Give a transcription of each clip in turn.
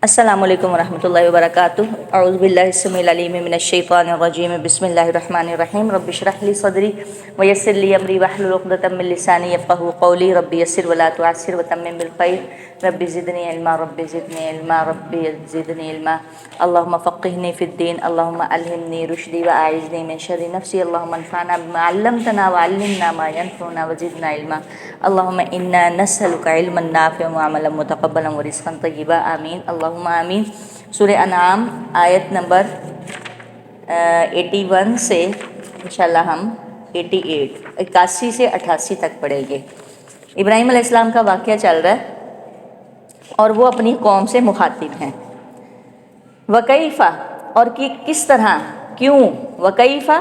السلام علیکم ورحمۃ اللہ وبرکاتہ۔ اعوذ باللہ السمیع العلیم من الشیطان الرجیم، بسم اللہ الرحمن الرحیم۔ رب اشرح لی صدری ویسر لی امری واحلل عقدۃ من لسانی یفقہوا قولی۔ رب یسر ولا تعسر وتمم بالخیر، رب زدنی علما رب زدنی علما رب زدنی علما۔ اللہم فقہنی فی الدین، اللہم الہمنی رشدی واعذنی من شر نفسی، اللہم انفعنا بما علمتنا وعلمنا ما ینفعنا وزدنا علما۔ اللہم انا نسألک علما نافعا وعملا متقبلا ورزقا طیبا، آمین اللہم آمین۔ سورہ انعام آیت نمبر 81 سے انشاءاللہ ہم 81 سے 88 تک پڑھیں گے۔ ابراہیم علیہ السلام کا واقعہ چل رہا ہے اور وہ اپنی قوم سے مخاطب ہیں۔ وکیفہ، اور کس طرح، کیوں، وکیفہ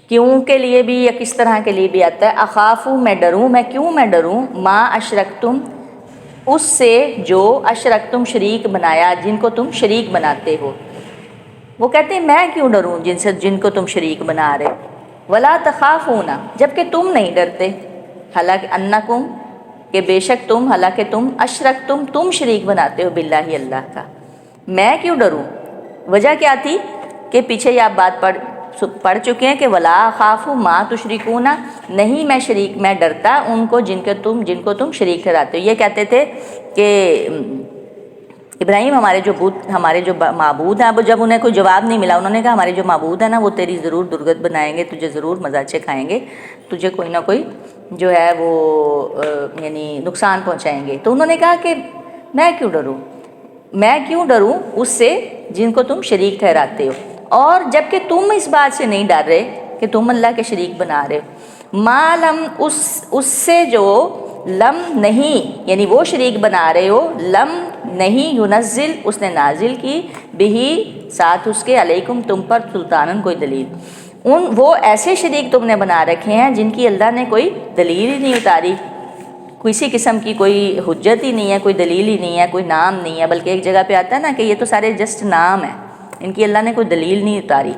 کیوں کے لیے بھی یا کس طرح کے لیے بھی آتا ہے۔ اخافو، میں ڈروں، میں ڈروں، ما اشرکتم، اس سے جو اشرکتم شریک بنایا، جن کو تم شریک بناتے ہو۔ وہ کہتے ہیں میں کیوں ڈروں جن کو تم شریک بنا رہے، ولا تخافون، جبکہ تم نہیں ڈرتے، حالانکہ انکم، کہ بے شک تم، حالانکہ تم اشرکتم، تم شریک بناتے ہو باللہ، اللہ کا۔ میں کیوں ڈروں؟ وجہ کیا تھی کہ پیچھے یہ آپ بات پڑھ چکے ہیں کہ ولا اخاف ما تشرکون، نہیں میں ڈرتا ان کو جن کو تم شریک ٹھہراتے ہو۔ یہ کہتے تھے کہ ابراہیم ہمارے جو معبود ہیں، اب جب انہیں کوئی جواب نہیں ملا، انہوں نے کہا ہمارے جو معبود ہیں نا وہ تیری ضرور درگت بنائیں گے، تجھے ضرور مزاچے کھائیں گے، تجھے کوئی نہ کوئی جو ہے وہ یعنی نقصان پہنچائیں گے۔ تو انہوں نے کہا کہ میں کیوں ڈروں اس سے جن کو تم شریک ٹھہراتے ہو، اور جبکہ تم اس بات سے نہیں ڈر رہے کہ تم اللہ کے شریک بنا رہے ہو۔ ما لم، اس سے جو لم نہیں، یعنی وہ شریک بنا رہے ہو، لم نہیں، ینزل، اس نے نازل کی، بہی، ساتھ اس کے، علیکم، تم پر، سلطانن، کوئی دلیل۔ وہ ایسے شریک تم نے بنا رکھے ہیں جن کی اللہ نے کوئی دلیل ہی نہیں اتاری، کسی قسم کی کوئی حجت ہی نہیں ہے، کوئی دلیل ہی نہیں ہے، کوئی نام نہیں ہے، بلکہ ایک جگہ پہ آتا ہے نا کہ یہ تو سارے جسٹ نام ہیں، ان کی اللہ نے کوئی دلیل نہیں اتاری۔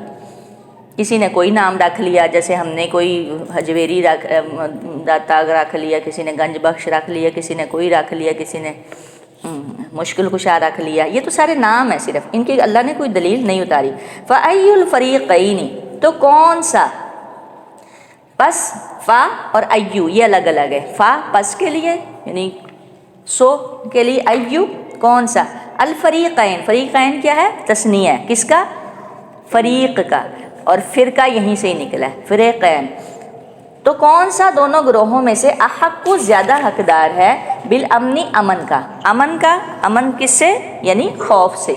کسی نے کوئی نام رکھ لیا، جیسے ہم نے کوئی حجویری داتاغ رکھ لیا، کسی نے گنج بخش رکھ لیا، کسی نے کوئی رکھ لیا، کسی نے مشکل کشا رکھ لیا، یہ تو سارے نام ہیں صرف، ان کی اللہ نے کوئی دلیل نہیں اتاری۔ فَأَيُّ الْفَرِيقَيْنِ، تو کون سا، پس، فا اور ایو یہ الگ الگ ہے، فا پس کے لیے یعنی سو کے لیے، ایو کون سا، الفریقین، فریقین کیا ہے، تثنیہ ہے، کس کا، فریق کا، اور فرقہ یہیں سے ہی نکلا ہے، فریقین۔ تو کون سا دونوں گروہوں میں سے احق کو زیادہ حقدار ہے، بالامن، امن کا، امن کس سے، یعنی خوف سے،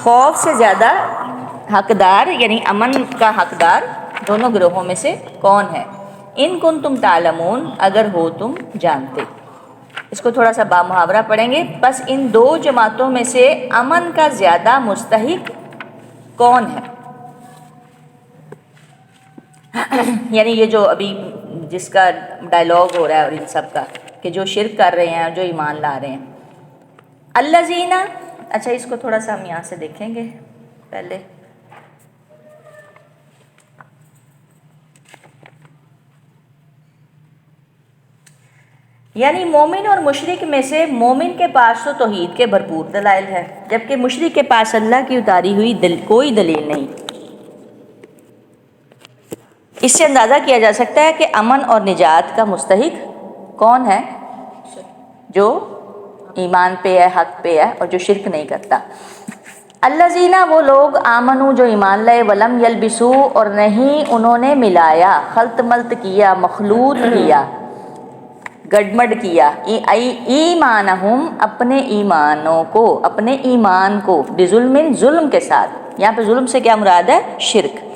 خوف سے زیادہ حقدار، یعنی امن کا حقدار دونوں گروہوں میں سے کون ہے۔ ان کنتم تعلمون، اگر ہو تم جانتے۔ اس کو تھوڑا سا بامحاورہ پڑھیں گے۔ بس ان دو جماعتوں میں سے امن کا زیادہ مستحق کون ہے، یعنی یہ جو ابھی جس کا ڈائلاگ ہو رہا ہے اور ان سب کا، کہ جو شرک کر رہے ہیں اور جو ایمان لا رہے ہیں۔ الذین، اچھا اس کو تھوڑا سا ہم یہاں سے دیکھیں گے پہلے۔ یعنی مومن اور مشرک میں سے مومن کے پاس تو توحید کے بھرپور دلائل ہے، جبکہ مشرک کے پاس اللہ کی اتاری ہوئی کوئی دلیل نہیں۔ اس سے اندازہ کیا جا سکتا ہے کہ امن اور نجات کا مستحق کون ہے، جو ایمان پہ ہے، حق پہ ہے، اور جو شرک نہیں کرتا۔ الذین، وہ لوگ، آمنو، جو ایمان لائے، ولم یلبسو، اور نہیں انہوں نے ملایا، خلط ملط کیا، مخلوط کیا، گڈمڈ کیا، ایمانہم، اپنے ایمانوں کو، اپنے ایمان کو، بظلم، ظلم کے ساتھ۔ یہاں پہ ظلم سے کیا مراد ہے، شرک۔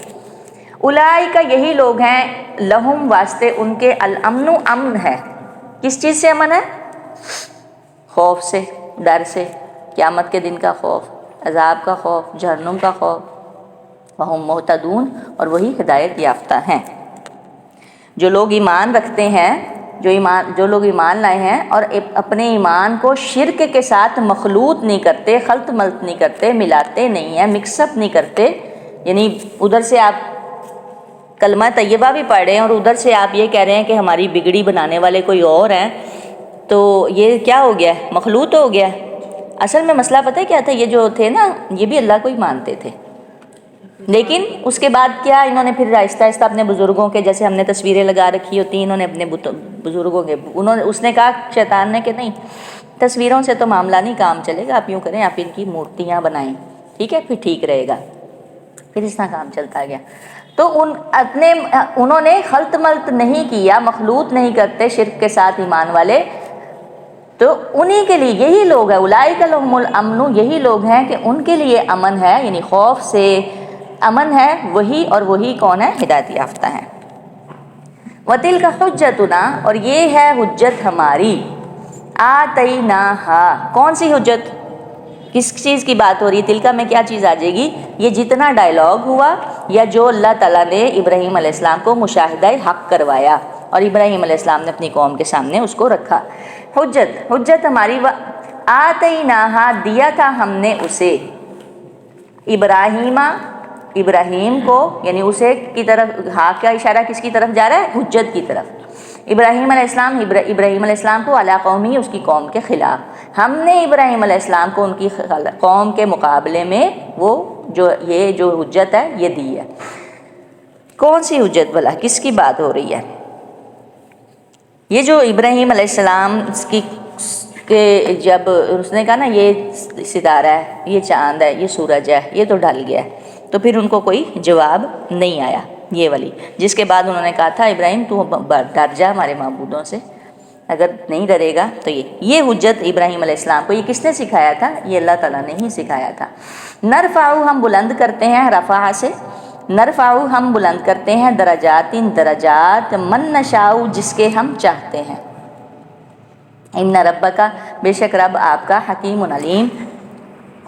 اولئک، یہی لوگ ہیں، لہم، واسطے ان کے، الامن، امن ہے۔ کس چیز سے امن ہے، خوف سے، ڈر سے، قیامت کے دن کا خوف، عذاب کا خوف، جہنم کا خوف۔ وہم مہتدون، اور وہی ہدایت یافتہ ہیں۔ جو لوگ ایمان رکھتے ہیں، جو لوگ ایمان لائے ہیں اور اپنے ایمان کو شرک کے ساتھ مخلوط نہیں کرتے، خلط ملط نہیں کرتے، ملاتے نہیں ہیں، مکس اپ نہیں کرتے، یعنی ادھر سے آپ کلمہ طیبہ بھی پڑھ رہے ہیں اور ادھر سے آپ یہ کہہ رہے ہیں کہ ہماری بگڑی بنانے والے کوئی اور ہیں، تو یہ کیا ہو گیا، مخلوط ہو گیا۔ اصل میں مسئلہ پتہ ہے کیا تھا، یہ جو تھے نا یہ بھی اللہ کو ہی مانتے تھے، لیکن اس کے بعد کیا انہوں نے پھر آہستہ آہستہ اپنے بزرگوں کے، جیسے ہم نے تصویریں لگا رکھی ہوتی ہیں، انہوں نے اپنے بزرگوں کے، اس نے کہا شیطان نے کہ نہیں تصویروں سے تو معاملہ نہیں کام چلے گا، آپ یوں کریں آپ ان کی مورتیاں بنائیں، ٹھیک ہے پھر ٹھیک رہے گا، پھر اس طرح کام چلتا گیا۔ تو انہوں نے خلط ملط نہیں کیا، مخلوط نہیں کرتے شرک کے ساتھ ایمان والے، تو انہی کے لیے یہی لوگ ہیں، اولئک لہم الامن، یہی لوگ ہیں کہ ان کے لیے امن ہے، یعنی خوف سے امن ہے وہی، اور وہی کون ہے؟ ہدایت یافتہ ہیں۔ وَتِلْكَ حُجَّتُنَا، اور یہ ہے حجت ہماری، آتَيْنَاهَا، کون سی حجت؟ کس چیز کی بات ہو رہی ہے؟ تلکا میں کیا چیز آ جائے گی؟ یہ جتنا ڈائلاگ ہوا یا جو اللہ تعالیٰ نے ابراہیم علیہ السلام کو مشاہدہ حق کروایا اور ابراہیم علیہ السلام نے اپنی قوم کے سامنے اس کو رکھا، حجت ہماری، آتَيْنَاهَا، دیا تھا ہم نے اسے، ابراہیم کو، یعنی اسے کی طرف، ہاں کا اشارہ کس کی طرف جا رہا ہے؟ حجت کی طرف۔ ابراہیم علیہ السلام کو علی قومی، اس کی قوم کے خلاف، ہم نے ابراہیم علیہ السلام کو ان کی قوم کے مقابلے میں وہ یہ جو حجت ہے یہ دی ہے۔ کون سی حجت بھلا، کس کی بات ہو رہی ہے؟ یہ جو ابراہیم علیہ السلام کہ جب اس نے کہا نا یہ ستارہ ہے، یہ چاند ہے، یہ سورج ہے، یہ تو ڈھل گیا ہے، تو پھر ان کو کوئی جواب نہیں آیا، یہ والی، جس کے بعد انہوں نے کہا تھا ابراہیم تو ڈر جا ہمارے معبودوں سے، اگر نہیں ڈرے گا تو یہ حجت ابراہیم علیہ السلام کو یہ کس نے سکھایا تھا؟ یہ اللہ تعالیٰ نے ہی سکھایا تھا۔ نرفعو، ہم بلند کرتے ہیں، رفع سے، نرفعو ہم بلند کرتے ہیں، درجات، من نشاء، جس کے ہم چاہتے ہیں، ان ربک، بے شک رب آپ کا، حکیم علیم،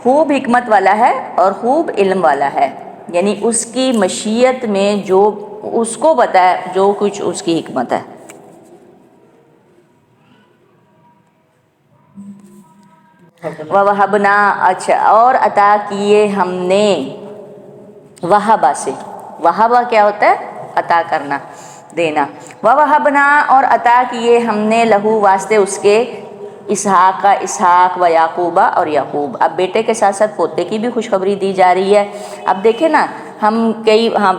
خوب حکمت والا ہے اور خوب علم والا ہے، یعنی اس کی مشیت میں جو اس کو پتہ ہے جو کچھ اس کی حکمت ہے۔ وَوَهَبْنَا، اچھا، اور عطا کیے ہم نے، وہبہ سے، وہبہ کیا ہوتا ہے؟ عطا کرنا، دینا، وَوَهَبْنَا، اور عطا کیے ہم نے، لہو، واسطے اس کے، اسحاق و یعقوبہ، اور یعقوب، اب بیٹے کے ساتھ ساتھ پوتے کی بھی خوشخبری دی جا رہی ہے۔ اب دیکھیں نا، ہم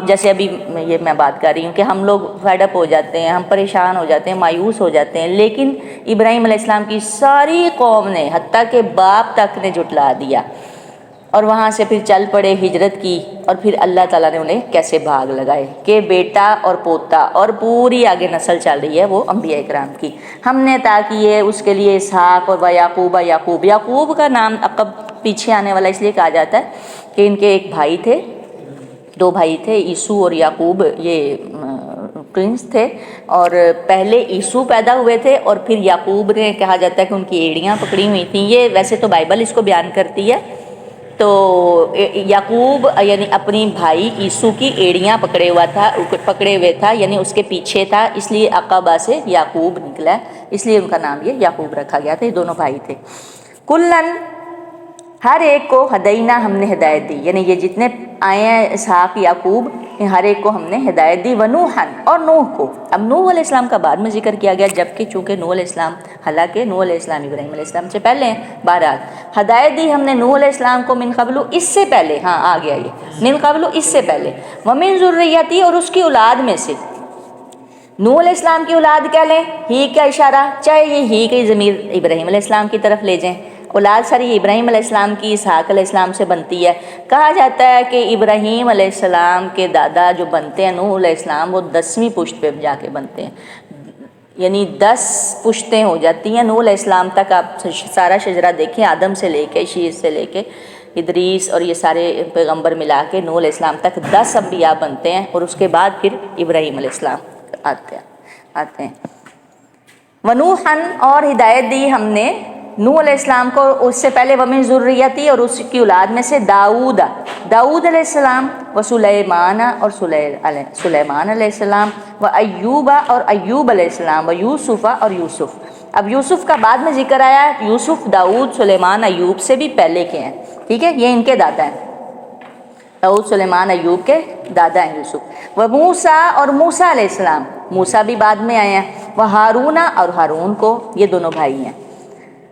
جیسے ابھی یہ میں بات کر رہی ہوں کہ ہم لوگ فیڈ اپ ہو جاتے ہیں، ہم پریشان ہو جاتے ہیں، مایوس ہو جاتے ہیں، لیکن ابراہیم علیہ السلام کی ساری قوم نے، حتیٰ کہ باپ تک نے جھٹلا دیا، اور وہاں سے پھر چل پڑے، ہجرت کی، اور پھر اللہ تعالیٰ نے انہیں کیسے بھاگ لگائے کہ بیٹا اور پوتا، اور پوری آگے نسل چل رہی ہے وہ انبیاء کرام کی، ہم نے عطا کیے اس کے لیے اسحاق اور یعقوب، یعقوب کا نام عقب پیچھے آنے والا اس لیے کہا جاتا ہے کہ ان کے ایک بھائی تھے، دو بھائی تھے، عیسو اور یعقوب، یہ ٹوئنس تھے، اور پہلے عیسو پیدا ہوئے تھے اور پھر یعقوب نے، کہا جاتا ہے کہ ان کی ایڑیاں پکڑی ہوئی تھیں، یہ ویسے تو بائبل اس کو بیان کرتی ہے، تو یعقوب یعنی اپنی بھائی عیسو کی ایڑیاں پکڑے ہوئے تھا، یعنی اس کے پیچھے تھا، اس لیے عقبہ سے یعقوب نکلا ہے، اس لیے ان کا نام یہ یعقوب رکھا گیا تھا، یہ دونوں بھائی تھے۔ کلن، ہر ایک کو، ہدینا، ہم نے ہدایت دی، یعنی یہ جتنے آئے ہیں اسحاق یعقوب، ہر ایک کو ہم نے ہدایت دی، ونوحن، اور نوح کو، اب نوح علیہ السلام کا بعد میں ذکر کیا گیا، جبکہ چونکہ نوح علیہ السلام، حالانکہ نوح علیہ السلام ابراہیم علیہ السلام سے پہلے ہیں، بہرحال ہدایت دی ہم نے نوح علیہ السلام کو، من قبل، اس سے پہلے، ہاں آ گیا یہ، من قبل، اس سے پہلے، ومن ذریتی، اور اس کی اولاد میں سے، نوح علیہ السلام کی اولاد کیا لیں؟ ہی کا اشارہ، چاہے یہ ہی کی ضمیر ابراہیم علیہ السلام کی طرف لے جائیں، اولاد ساری ابراہیم علیہ السلام کی اسحاق علیہ السلام سے بنتی ہے، کہا جاتا ہے کہ ابراہیم علیہ السلام کے دادا جو بنتے ہیں نوح علیہ السلام، وہ 10ویں پشت پہ جا کے بنتے ہیں، یعنی 10 پشتیں ہو جاتی ہیں نوح علیہ السلام تک، آپ سارا شجرہ دیکھیں، آدم سے لے کے، شیش سے لے کے ادریس اور یہ سارے پیغمبر ملا کے نوح علیہ السلام تک 10 انبیاء بنتے ہیں، اور اس کے بعد پھر ابراہیم علیہ السلام آتے ہیں۔ ونوحن، اور ہدایت دی ہم نے نوح علیہ السلام کو، اس سے پہلے ومن ذریتی، اور اس کی اولاد میں سے، داؤد علیہ السلام، و سلیمان، اور سلیمان علیہ السلام، و ایوب، اور ایوب علیہ السلام، و یوسف، اور یوسف، اب یوسف کا بعد میں ذکر آیا ہے، یوسف داؤد سلیمان ایوب سے بھی پہلے کے ہیں، ٹھیک ہے، یہ ان کے دادا ہیں، داؤد سلیمان ایوب کے دادا ہیں یوسف، و موسیٰ، اور موسیٰ علیہ السلام، موسیٰ بھی بعد میں آئے ہیں، وہ ہارون، اور ہارون کو، یہ دونوں بھائی ہیں،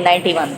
91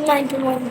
91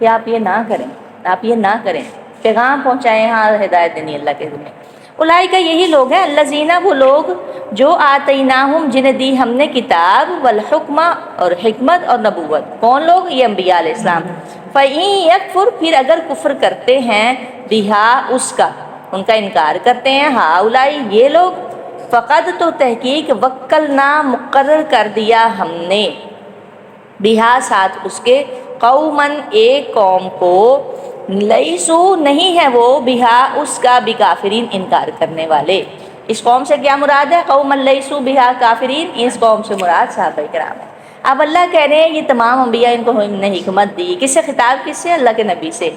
کہ آپ یہ نہ کریں، آپ یہ نہ کریں، پیغام پہنچائیں، ہاں ہدایت دینی اللہ کے ذمہ۔ اولئک یہی لوگ ہیں، الذین وہ لوگ جو آتیناہم جنہیں دی ہم نے کتاب والحکمہ اور حکمت اور نبوت۔ کون لوگ؟ یہ انبیاء علیہ السلام۔ فَإِن یکفر پھر اگر کفر کرتے ہیں بہا اس کا، ان کا انکار کرتے ہیں، ہؤلاء یہ لوگ، فقد تو تحقیق وکلنا مقرر کر دیا ہم نے، بہا ساتھ اس کے، قومن ایک قوم کو، لیسو نہیں ہے وہ، بہا اس کا، بکافرین انکار کرنے والے۔ اس قوم سے کیا مراد ہے؟ قومن لیسو بہا کافرین، اس قوم سے مراد صحابہ کرام ہے۔ اب اللہ کہہ رہے ہیں یہ تمام انبیاء ان کو نے حکمت دی، کس سے خطاب؟ کس سے؟ اللہ کے نبی سے۔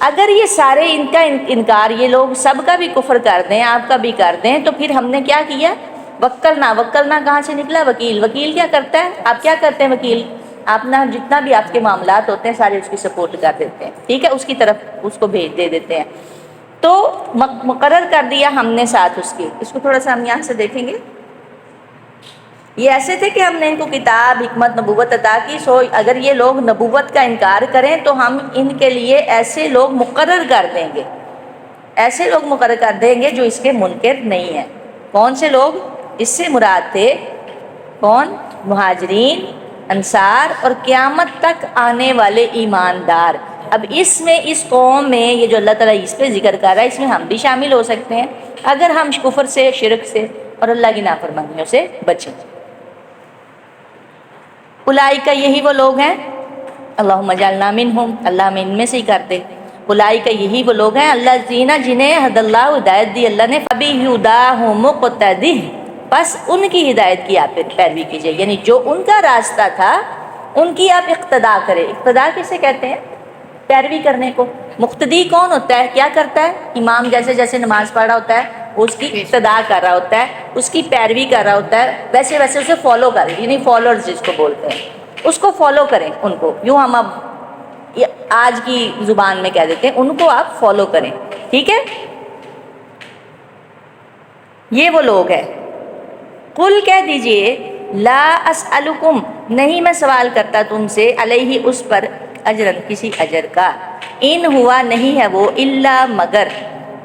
اگر یہ سارے ان کا انکار، یہ لوگ سب کا بھی کفر کر دیں، آپ کا بھی کر دیں، تو پھر ہم نے کیا کیا؟ وکلنا، وکلنا کہاں سے نکلا؟ وکیل۔ وکیل کیا کرتا ہے؟ آپ کیا کرتے ہیں وکیل؟ آپ نا جتنا بھی آپ کے معاملات ہوتے ہیں سارے اس کی سپورٹ کر دیتے ہیں، ٹھیک ہے، اس کی طرف اس کو بھیج دے دیتے ہیں۔ تو مقرر کر دیا ہم نے ساتھ اس کے۔ اس کو تھوڑا سا ہم یہاں سے دیکھیں گے۔ یہ ایسے تھے کہ ہم نے ان کو کتاب، حکمت، نبوت عطا کی، سو اگر یہ لوگ نبوت کا انکار کریں تو ہم ان کے لیے ایسے لوگ مقرر کر دیں گے، ایسے لوگ مقرر کر دیں گے جو اس کے منکر نہیں ہیں۔ کون سے لوگ؟ اس سے مراد تھے کون؟ مہاجرین، انصار اور قیامت تک آنے والے ایماندار۔ اب اس میں، اس قوم میں، یہ جو اللہ تعالیٰ اس پہ ذکر کر رہا ہے، اس میں ہم بھی شامل ہو سکتے ہیں اگر ہم کفر سے، شرک سے اور اللہ کی نافرمانیوں سے بچیں۔ اولئک یہی وہ لوگ ہیں، اللہم اجعلنا منہم، اللہ میں ان میں سے ہی کر دے۔ اولئک یہی وہ لوگ ہیں، الذین جنہیں ہدی اللہ ہدایت دی اللہ نے، فبہداہ مقتدہ بس ان کی ہدایت کی آپ پیروی کیجئے، یعنی جو ان کا راستہ تھا ان کی آپ اقتداء کریں۔ اقتداء کسے کہتے ہیں؟ پیروی کرنے کو۔ مقتدی کون ہوتا ہے؟ کیا کرتا ہے؟ امام جیسے جیسے نماز پڑھ رہا ہوتا ہے اس کی اقتداء کر رہا ہوتا ہے، اس کی پیروی کر رہا ہوتا ہے، ویسے ویسے اسے فالو کریں، یعنی فالوورز جس کو بولتے ہیں، اس کو فالو کریں ان کو، یوں ہم اب آج کی زبان میں کہہ دیتے ہیں ان کو آپ فالو کریں، ٹھیک ہے؟ یہ وہ لوگ ہیں۔ قل کہہ دیجئے لا اسألکم نہیں میں سوال کرتا تم سے، علیہ اس پر، اجرن کسی اجر کا، ان ہوا نہیں ہے وہ، الا مگر،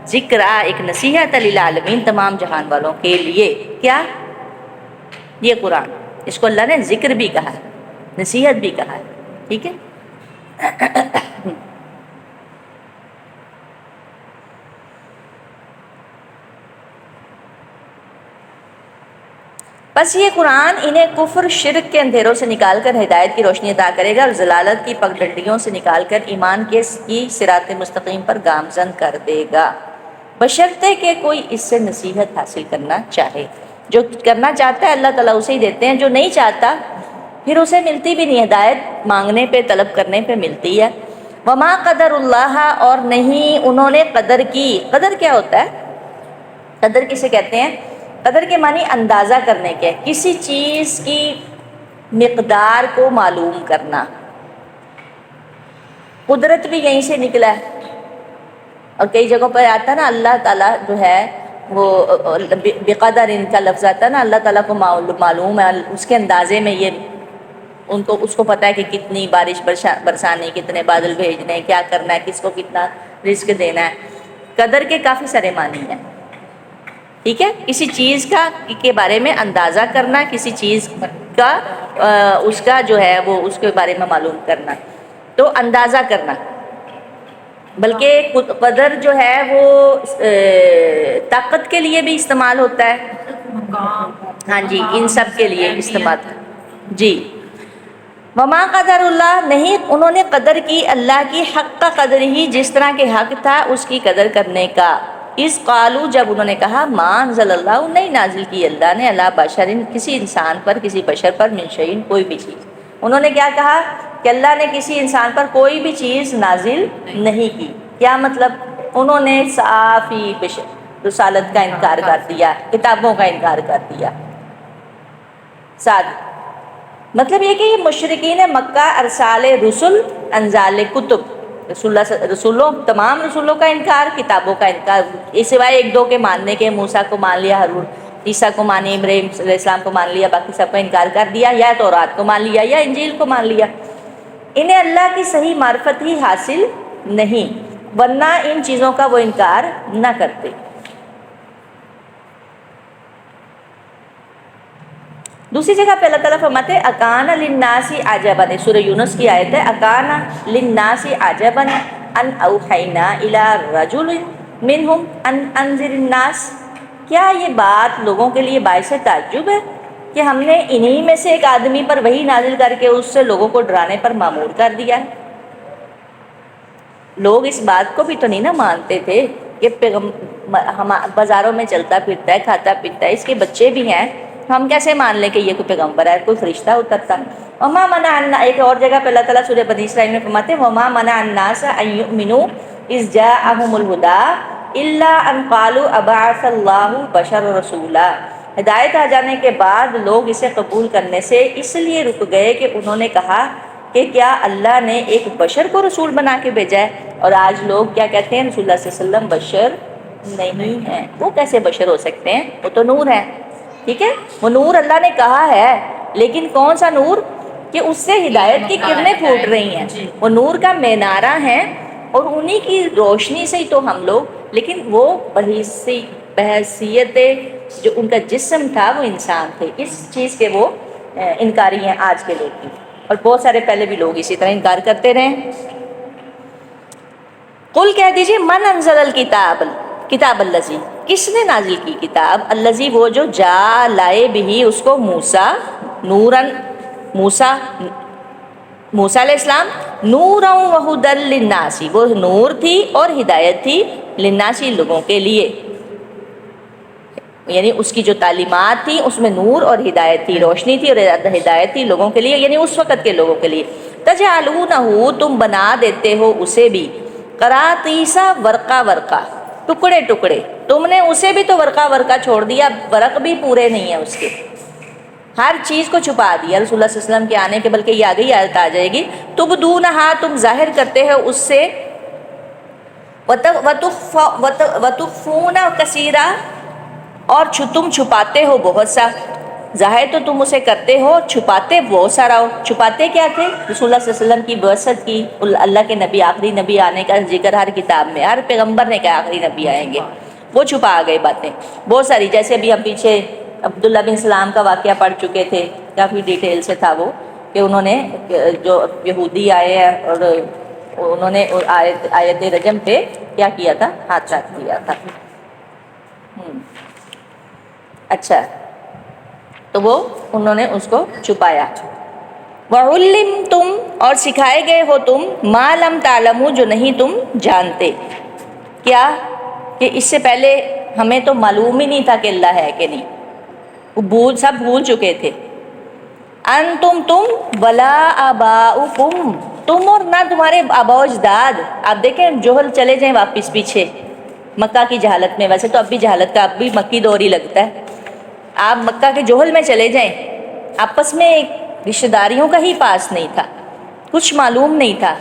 ذکرہ ایک نصیحت، للعالمین تمام جہان والوں کے لیے۔ کیا؟ یہ قرآن، اس کو اللہ نے ذکر بھی کہا ہے، نصیحت بھی کہا ہے، ٹھیک ہے؟ بس یہ قرآن انہیں کفر، شرک کے اندھیروں سے نکال کر ہدایت کی روشنی عطا کرے گا، اور ضلالت کی پگڈنڈیوں سے نکال کر ایمان کی صراط مستقیم پر گامزن کر دے گا، بشرطے کہ کوئی اس سے نصیحت حاصل کرنا چاہے۔ جو کرنا چاہتا ہے اللہ تعالیٰ اسے ہی دیتے ہیں، جو نہیں چاہتا پھر اسے ملتی بھی نہیں، ہدایت مانگنے پہ، طلب کرنے پہ ملتی ہے۔ وما قدر اللہ اور نہیں انہوں نے قدر کی۔ قدر کیا ہوتا ہے؟ قدر کسے کہتے ہیں؟ قدر کے معنی اندازہ کرنے کے، کسی چیز کی مقدار کو معلوم کرنا۔ قدرت بھی یہیں سے نکلا ہے، اور کئی جگہوں پر آتا ہے نا اللہ تعالیٰ جو ہے وہ بقدر، ان کا لفظ آتا ہے نا، اللہ تعالیٰ کو معلوم ہے، اس کے اندازے میں یہ ان کو، اس کو پتہ ہے کہ کتنی بارش برسانی، کتنے بادل بھیجنے ہیں، کیا کرنا ہے، کس کو کتنا رزق دینا ہے۔ قدر کے کافی سارے معنی ہیں، ٹھیک ہے؟ کسی چیز کا کے بارے میں اندازہ کرنا، کسی چیز کا اس کا جو ہے وہ اس کے بارے میں معلوم کرنا، تو اندازہ کرنا۔ بلکہ قدر جو ہے وہ طاقت کے لیے بھی استعمال ہوتا ہے، ہاں جی، ان سب کے لیے استعمال، جی۔ وما قدر اللہ نہیں انہوں نے قدر کی اللہ کی، حق کا قدر ہی جس طرح کے حق تھا اس کی قدر کرنے کا۔ اس قالو جب انہوں نے کہا ما انزل اللہ نہیں نازل کی اللہ نے، اللہ بشرن کسی انسان پر، کسی بشر پر، من شیء کوئی بھی چیز۔ انہوں نے کیا کہا کہ اللہ نے کسی انسان پر کوئی بھی چیز نازل نہیں کی۔ کیا مطلب؟ انہوں نے صاف ہی رسالت کا انکار کر دیا، کتابوں کا انکار کر دیا۔ ساتھ مطلب یہ کہ یہ مشرکین مکہ ارسال رسل، انزال کتب، رسولوں، تمام رسولوں کا انکار، کتابوں کا انکار، اس سوائے ایک دو کے ماننے کے، موسیٰ کو مان لیا، ہارون عیسیٰ کو مانی، ابراہیم علیہ السلام کو مان لیا، باقی سب کا انکار کر دیا، یا تورات کو مان لیا یا انجیل کو مان لیا۔ انہیں اللہ کی صحیح معرفت ہی حاصل نہیں ورنہ ان چیزوں کا وہ انکار نہ کرتے۔ دوسری جگہ پہ اللہ تعالیٰ فرماتے ہیں اکان للناس عجبا، سورہ یونس کی آیت ہے، اکان للناس عجبا ان اوحینا الی رجل منہم ان انذر الناس، کیا یہ بات لوگوں کے لیے باعث تعجب ہے کہ ہم نے انہی میں سے ایک آدمی پر وحی نازل کر کے اس سے لوگوں کو ڈرانے پر مامور کر دیا ہے۔ لوگ اس بات کو بھی تو نہیں نہ مانتے تھے کہ ہم بازاروں میں چلتا پھرتا ہے، کھاتا پیتا ہے، اس کے بچے بھی ہیں، ہم کیسے مان لیں کہ یہ کوئی پیغمبر ہے، کوئی فرشتہ اترتا۔ وما منع ایک اور جگہ پہ اللہ تعالیٰ سورہ بنی اسرائیل میں فرماتے ہیں وما منع الناس ان یؤمنوا اذ جاءهم الہدی الا ان قالوا ابعث اللہ بشرا رسولا، ہدایت آ جانے کے بعد لوگ اسے قبول کرنے سے اس لیے رک گئے کہ انہوں نے کہا کہ کیا اللہ نے ایک بشر کو رسول بنا کے بھیجا ہے؟ اور آج لوگ کیا کہتے ہیں؟ رسول اللہ صلی اللہ علیہ وسلم بشر نہیں ہیں، وہ کیسے بشر ہو سکتے ہیں، وہ تو نور ہے۔ ٹھیک ہے، وہ نور اللہ نے کہا ہے، لیکن کون سا نور کہ اس سے ہدایت کی کرنیں پھوٹ رہی ہیں، وہ نور کا مینارہ ہے اور انہی کی روشنی سے ہی تو ہم لوگ، لیکن وہ بحیثیت جو ان کا جسم تھا وہ انسان تھے، اس چیز کے وہ انکاری ہیں آج کے لوگ بھی، اور بہت سارے پہلے بھی لوگ اسی طرح انکار کرتے رہے۔ قل کہہ دیجئے من انزل الکتاب، کتاب الذی، کس نے نازل کی کتاب، الذی وہ جو جا لائے بھی اس کو موسیٰ نوراً، موسیٰ علیہ السلام نوراً وہدی للناس، وہ نور تھی اور ہدایت تھی للناس لوگوں کے لیے، یعنی اس کی جو تعلیمات تھی اس میں نور اور ہدایت تھی، روشنی تھی اور ہدایت تھی لوگوں کے لیے، یعنی اس وقت کے لوگوں کے لیے۔ تجعلونہ، تم بنا دیتے ہو اسے بھی، قراطیسا، ورقہ ورقہ، ٹکڑے ٹکڑے، تم نے اسے بھی تو ورقہ ورقہ چھوڑ دیا، ورق بھی پورے نہیں ہیں اس کے، ہر چیز کو چھپا دیا رسول اللہ صلی اللہ علیہ وسلم کے آنے کے، بلکہ یہ آگے ہی آیت آ جائے گی، تبدونہا، تم ظاہر کرتے ہو اس سے، وتخفون کثیرا، اور تم چھپاتے ہو بہت سا، ظاہر تو تم اسے کرتے ہو، چھپاتے بہت سارا ہو۔ چھپاتے کیا تھے؟ رسول اللہ صلی اللہ علیہ وسلم کی بعثت کی، اللہ کے نبی، آخری نبی آنے کا ذکر ہر کتاب میں، ہر پیغمبر نے کہا آخری نبی آئیں گے، وہ چھپا گئے باتیں بہت ساری، جیسے ابھی ہم پیچھے عبداللہ بن سلام کا واقعہ پڑھ چکے تھے، کافی ڈیٹیل سے تھا وہ، کہ انہوں نے جو یہودی آئے ہیں اور انہوں نے آیت رجم پہ کیا کیا تھا؟ ہاتھ رکھ دیا تھا۔ اچھا، تو وہ انہوں نے اس کو چھپایا۔ وَعُلِّمْتُمْ، اور سکھائے گئے ہو تم، مَا لَمْ تَعْلَمُوا، جو نہیں تم جانتے، کیا کہ اس سے پہلے ہمیں تو معلوم ہی نہیں تھا کہ اللہ ہے کہ نہیں، وہ سب بھول چکے تھے۔ انتم، تم، ولا آباؤکم، تم اور نہ تمہارے آباء و اجداد۔ آپ دیکھیں جوہل چلے جائیں واپس پیچھے مکہ کی جہالت میں، ویسے تو اب بھی جہالت کا اب بھی مکی دور ہی لگتا ہے، آپ مکہ کے جوہل میں چلے جائیں، آپس میں رشتہ داریوں کا ہی پاس نہیں تھا، کچھ معلوم نہیں تھا۔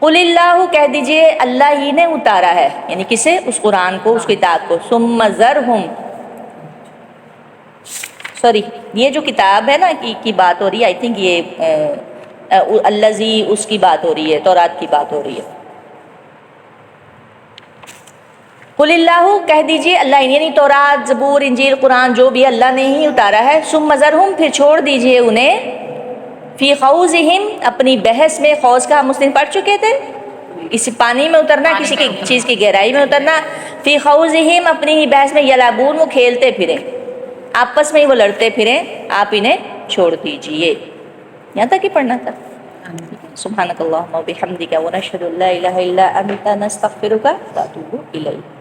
قل اللہ، کہہ دیجئے اللہ ہی نے اتارا ہے، یعنی کسے؟ اس قرآن کو، اس کتاب کو، ثم ذرہم، سوری یہ جو کتاب ہے نا کی بات ہو رہی ہے، آئی تھنک یہ الذی، اس کی بات ہو رہی ہے، تورات کی بات ہو رہی ہے۔ قل اللہ، کہہ دیجئے اللہ، یعنی تورات، زبور، انجیل، قرآن جو بھی اللہ نے ہی اتارا ہے، ثم ذرہم، پھر چھوڑ دیجئے انہیں، فی خوضہم، اپنی بحث میں، خوض کا ہم اس دن پڑھ چکے تھے، کسی پانی میں اترنا، کسی کی چیز کی گہرائی میں اترنا، فی خوضہم، اپنی ہی بحث میں، یلعبون، وہ کھیلتے پھریں، آپس میں ہی وہ لڑتے پھریں، آپ انہیں چھوڑ دیجئے۔ یہاں تک ہی پڑھنا تھا۔ سبحانک اللہم و بحمدک ونشہد ان لا الہ الا انت نستغفرک ونتوب الیک۔